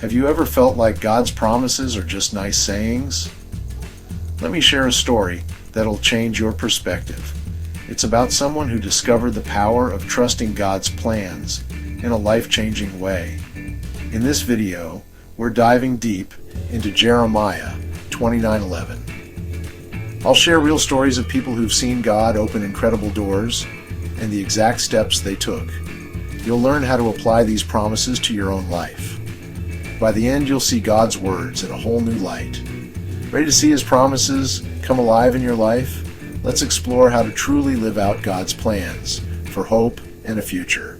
Have you ever felt like God's promises are just nice sayings? Let me share a story that'll change your perspective. It's about someone who discovered the power of trusting God's plans in a life-changing way. In this video, we're diving deep into Jeremiah 29:11. I'll share real stories of people who've seen God open incredible doors and the exact steps they took. You'll learn how to apply these promises to your own life. By the end, you'll see God's words in a whole new light. Ready to see His promises come alive in your life? Let's explore how to truly live out God's plans for hope and a future.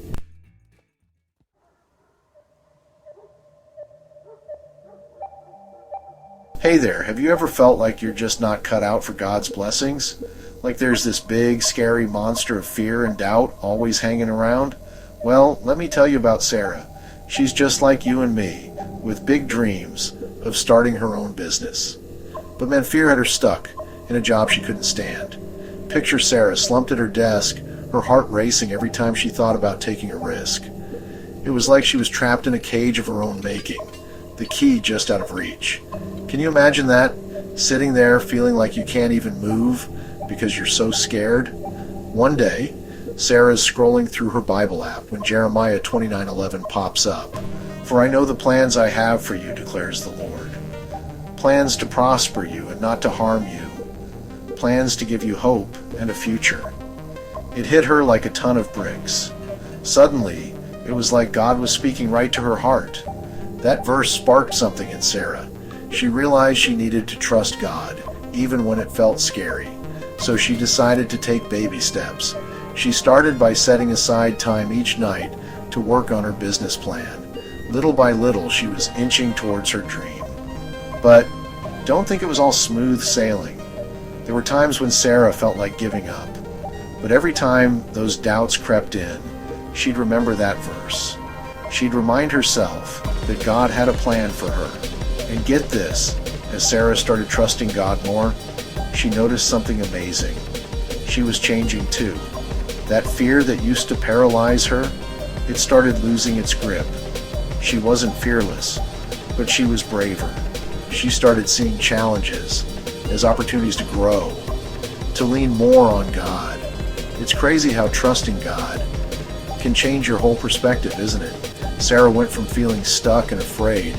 Hey there, have you ever felt like you're just not cut out for God's blessings? Like there's this big, scary monster of fear and doubt always hanging around? Well, let me tell you about Sarah. She's just like you and me, with big dreams of starting her own business. But man, fear had her stuck in a job she couldn't stand. Picture Sarah slumped at her desk, her heart racing every time she thought about taking a risk. It was like she was trapped in a cage of her own making, the key just out of reach. Can you imagine that? Sitting there feeling like you can't even move because you're so scared? One day, Sarah is scrolling through her Bible app when Jeremiah 29:11 pops up. "For I know the plans I have for you, declares the Lord. Plans to prosper you and not to harm you. Plans to give you hope and a future." It hit her like a ton of bricks. Suddenly, it was like God was speaking right to her heart. That verse sparked something in Sarah. She realized she needed to trust God, even when it felt scary. So she decided to take baby steps. She started by setting aside time each night to work on her business plan. Little by little, she was inching towards her dream. But don't think it was all smooth sailing. There were times when Sarah felt like giving up. But every time those doubts crept in, she'd remember that verse. She'd remind herself that God had a plan for her. And get this, as Sarah started trusting God more, she noticed something amazing. She was changing too. That fear that used to paralyze her, it started losing its grip. She wasn't fearless, but she was braver. She started seeing challenges as opportunities to grow, to lean more on God. It's crazy how trusting God can change your whole perspective, isn't it? Sarah went from feeling stuck and afraid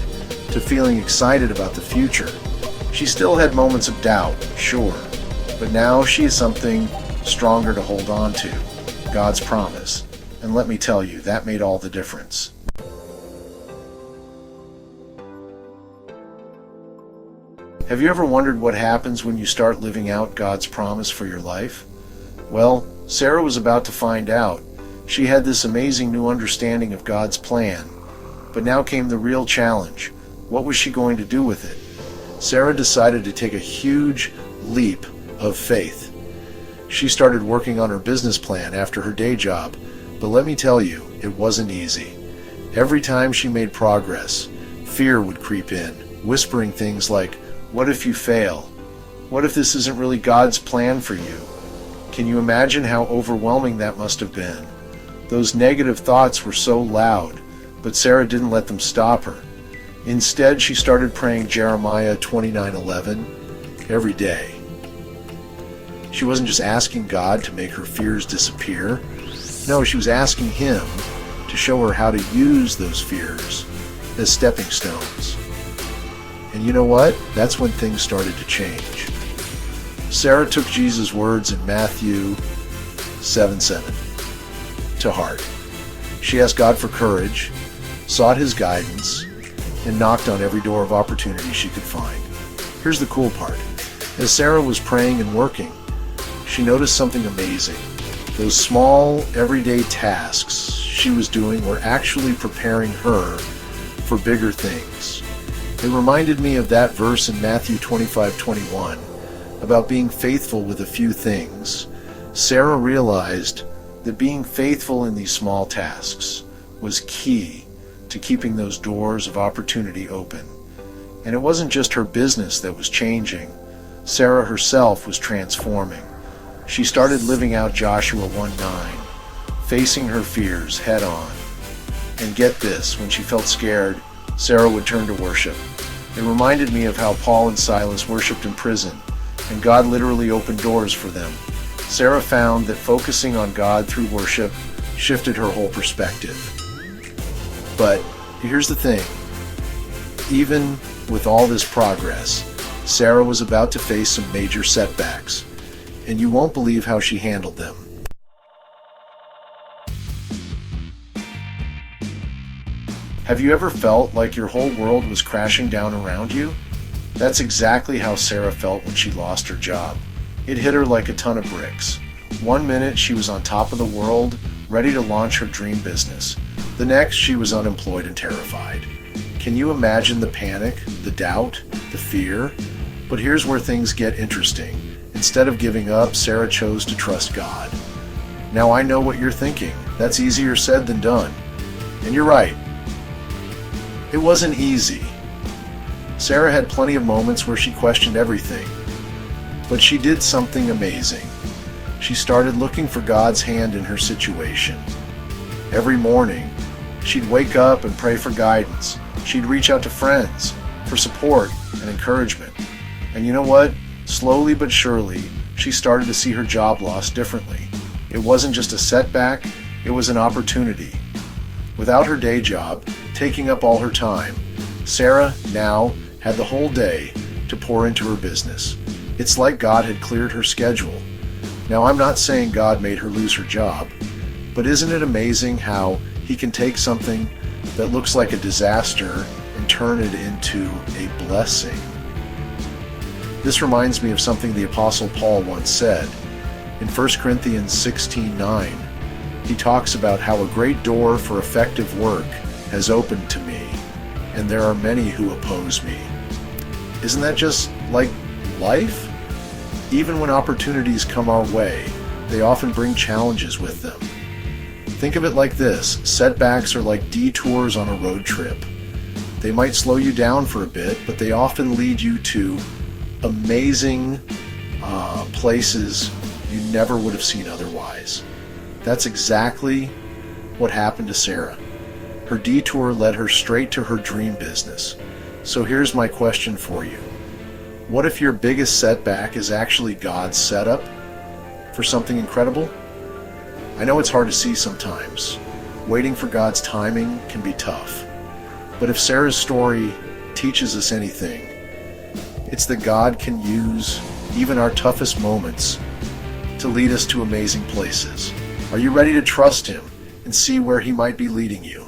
to feeling excited about the future. She still had moments of doubt, sure, but now she has something stronger to hold on to, God's promise. And let me tell you, that made all the difference. Have you ever wondered what happens when you start living out God's promise for your life? Well, Sarah was about to find out. She had this amazing new understanding of God's plan, but now came the real challenge. What was she going to do with it? Sarah decided to take a huge leap of faith. She started working on her business plan after her day job, but let me tell you, it wasn't easy. Every time she made progress, fear would creep in, whispering things like, "What if you fail? What if this isn't really God's plan for you?" Can you imagine how overwhelming that must have been? Those negative thoughts were so loud, but Sarah didn't let them stop her. Instead, she started praying Jeremiah 29:11 every day. She wasn't just asking God to make her fears disappear. No, she was asking Him to show her how to use those fears as stepping stones. And you know what? That's when things started to change. Sarah took Jesus' words in Matthew 7:7 to heart. She asked God for courage, sought His guidance, and knocked on every door of opportunity she could find. Here's the cool part. As Sarah was praying and working, she noticed something amazing. Those small, everyday tasks she was doing were actually preparing her for bigger things. It reminded me of that verse in Matthew 25:21 about being faithful with a few things. Sarah realized that being faithful in these small tasks was key to keeping those doors of opportunity open. And it wasn't just her business that was changing. Sarah herself was transforming. She started living out Joshua 1:9, facing her fears head on. And get this, when she felt scared, Sarah would turn to worship. It reminded me of how Paul and Silas worshipped in prison, and God literally opened doors for them. Sarah found that focusing on God through worship shifted her whole perspective. But here's the thing. Even with all this progress, Sarah was about to face some major setbacks, and you won't believe how she handled them. Have you ever felt like your whole world was crashing down around you? That's exactly how Sarah felt when she lost her job. It hit her like a ton of bricks. One minute she was on top of the world, ready to launch her dream business. The next she was unemployed and terrified. Can you imagine the panic, the doubt, the fear? But here's where things get interesting. Instead of giving up, Sarah chose to trust God. Now I know what you're thinking. That's easier said than done. And you're right. It wasn't easy. Sarah had plenty of moments where she questioned everything. But she did something amazing. She started looking for God's hand in her situation. Every morning, she'd wake up and pray for guidance. She'd reach out to friends for support and encouragement. And you know what? Slowly but surely, she started to see her job loss differently. It wasn't just a setback, it was an opportunity. Without her day job taking up all her time, Sarah now had the whole day to pour into her business. It's like God had cleared her schedule. Now, I'm not saying God made her lose her job, but isn't it amazing how He can take something that looks like a disaster and turn it into a blessing? This reminds me of something the Apostle Paul once said. In 1 Corinthians 16:9, he talks about how a great door for effective work has opened to me, and there are many who oppose me. Isn't that just like life? Even when opportunities come our way, they often bring challenges with them. Think of it like this. Setbacks are like detours on a road trip. They might slow you down for a bit, but they often lead you to amazing places you never would have seen otherwise. That's exactly what happened to Sarah. Her detour led her straight to her dream business. So here's my question for you. What if your biggest setback is actually God's setup for something incredible? I know it's hard to see sometimes. Waiting for God's timing can be tough. But if Sarah's story teaches us anything, it's that God can use even our toughest moments to lead us to amazing places. Are you ready to trust Him and see where He might be leading you?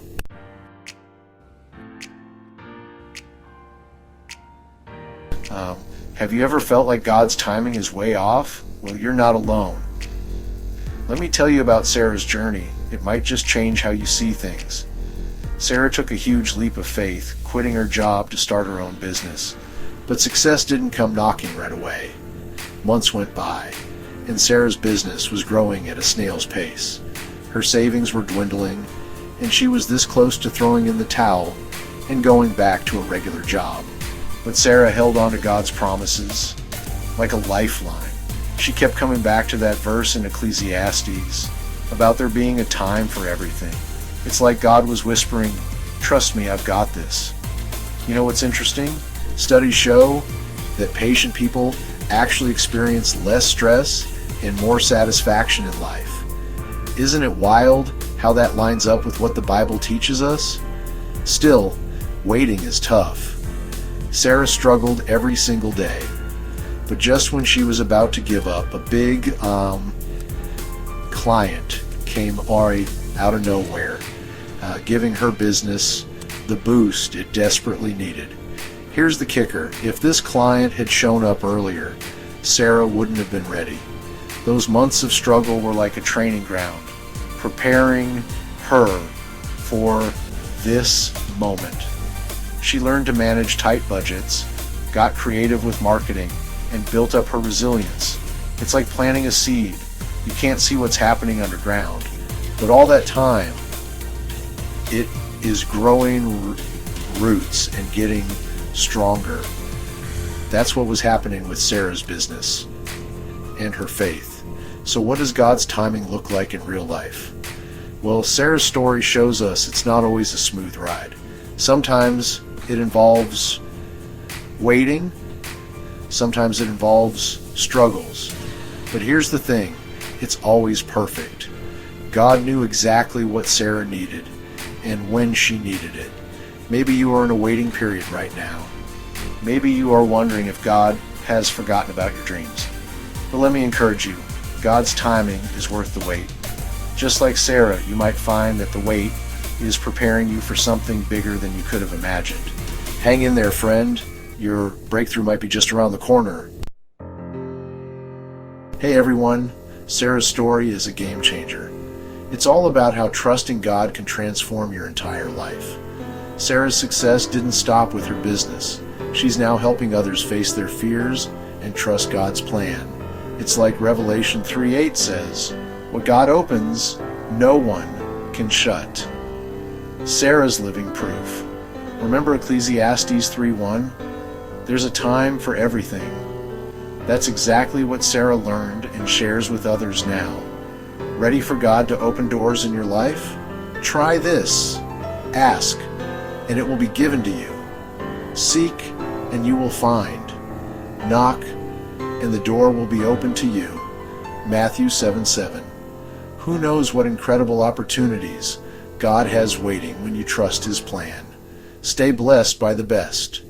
Have you ever felt like God's timing is way off? Well, you're not alone. Let me tell you about Sarah's journey. It might just change how you see things. Sarah took a huge leap of faith, quitting her job to start her own business. But success didn't come knocking right away. Months went by, and Sarah's business was growing at a snail's pace. Her savings were dwindling, and she was this close to throwing in the towel and going back to a regular job. But Sarah held on to God's promises like a lifeline. She kept coming back to that verse in Ecclesiastes about there being a time for everything. It's like God was whispering, "Trust me, I've got this." You know what's interesting? Studies show that patient people actually experience less stress and more satisfaction in life. Isn't it wild how that lines up with what the Bible teaches us? Still, waiting is tough. Sarah struggled every single day. But just when she was about to give up, a big client came out of nowhere, giving her business the boost it desperately needed. Here's the kicker. If this client had shown up earlier, Sarah wouldn't have been ready. Those months of struggle were like a training ground, preparing her for this moment. She learned to manage tight budgets, got creative with marketing, and built up her resilience. It's like planting a seed. You can't see what's happening underground, but all that time, it is growing roots and getting stronger. That's what was happening with Sarah's business and her faith. So what does God's timing look like in real life? Well, Sarah's story shows us it's not always a smooth ride. Sometimes it involves waiting. Sometimes it involves struggles. But here's the thing, it's always perfect. God knew exactly what Sarah needed and when she needed it. Maybe you are in a waiting period right now. Maybe you are wondering if God has forgotten about your dreams. But let me encourage you, God's timing is worth the wait. Just like Sarah, you might find that the wait is preparing you for something bigger than you could have imagined. Hang in there, friend. Your breakthrough might be just around the corner. Hey everyone, Sarah's story is a game changer. It's all about how trusting God can transform your entire life. Sarah's success didn't stop with her business. She's now helping others face their fears and trust God's plan. It's like Revelation 3:8 says, "What God opens, no one can shut." Sarah's living proof. Remember Ecclesiastes 3:1? There's a time for everything. That's exactly what Sarah learned and shares with others now. Ready for God to open doors in your life? Try this. Ask, and it will be given to you. Seek, and you will find. Knock, and the door will be open to you. Matthew 7:7. Who knows what incredible opportunities God has waiting when you trust His plan. Stay blessed by the best.